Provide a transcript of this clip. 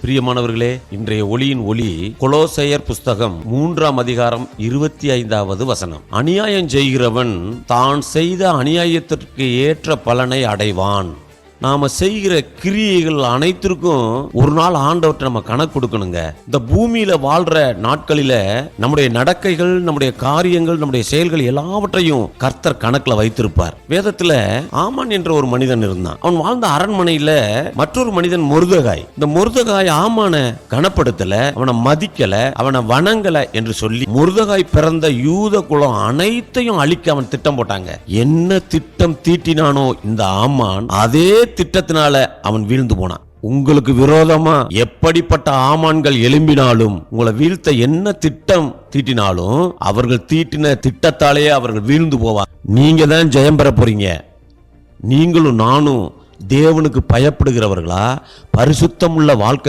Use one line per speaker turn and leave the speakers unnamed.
பிரியமானவர்களே, இன்றைய ஒளியின் ஒளி கொலோசையர் புஸ்தகம் 3ஆம் அதிகாரம் 25வது வசனம். அநியாயம் செய்கிறவன் தான் செய்த அநியாயத்திற்கு ஏற்ற பலனை அடைவான். நாம செய்கிற கிரியைகள் அனைத்திற்கும் ஒரு நாள் ஆண்டவர்கிட்ட நம்ம கணக்கு கொடுக்கணுங்க. இந்த பூமியில வாழ்ற நாட்களில நம்முடைய நடக்கைகள், நம்முடைய காரியங்கள், நம்முடைய செயல்கள் எல்லாவற்றையும் கர்த்தர் கணக்குல வைத்திருப்பார். வேதத்துல ஆமான் என்ற ஒரு மனிதன் இருந்தான். அவன் வாழ்ந்த அரண்மனையில மற்றொரு மனிதன் மொர்தெகாய். இந்த மொர்தெகாய் ஆமான கனப்படுத்தல, அவனை மதிக்கல, அவனை வணங்கல என்று சொல்லி மொர்தெகாய் பிறந்த யூத குலம் அனைத்தையும் அழிக்க அவன் திட்டம் போட்டாங்க. என்ன திட்டம் தீட்டினானோ இந்த ஆமான், அதே திட்டத்தினால அவன் வீழ்ந்து போனான். உங்களுக்கு விரோதமா எப்படிப்பட்ட ஆமான்கள் எழும்பினாலும், உங்களை வீழ்த்த என்ன திட்டம் தீட்டினாலும், அவர்கள் தீட்டின திட்டத்தாலேயே அவர்கள் வீழ்ந்து போவார். நீங்க தான் ஜெயம் பெற போறீங்க. நீங்களும் நானும் தேவனுக்கு பயப்படுகிறவர்களா, பரிசுத்தமுள்ள வாழ்க்கை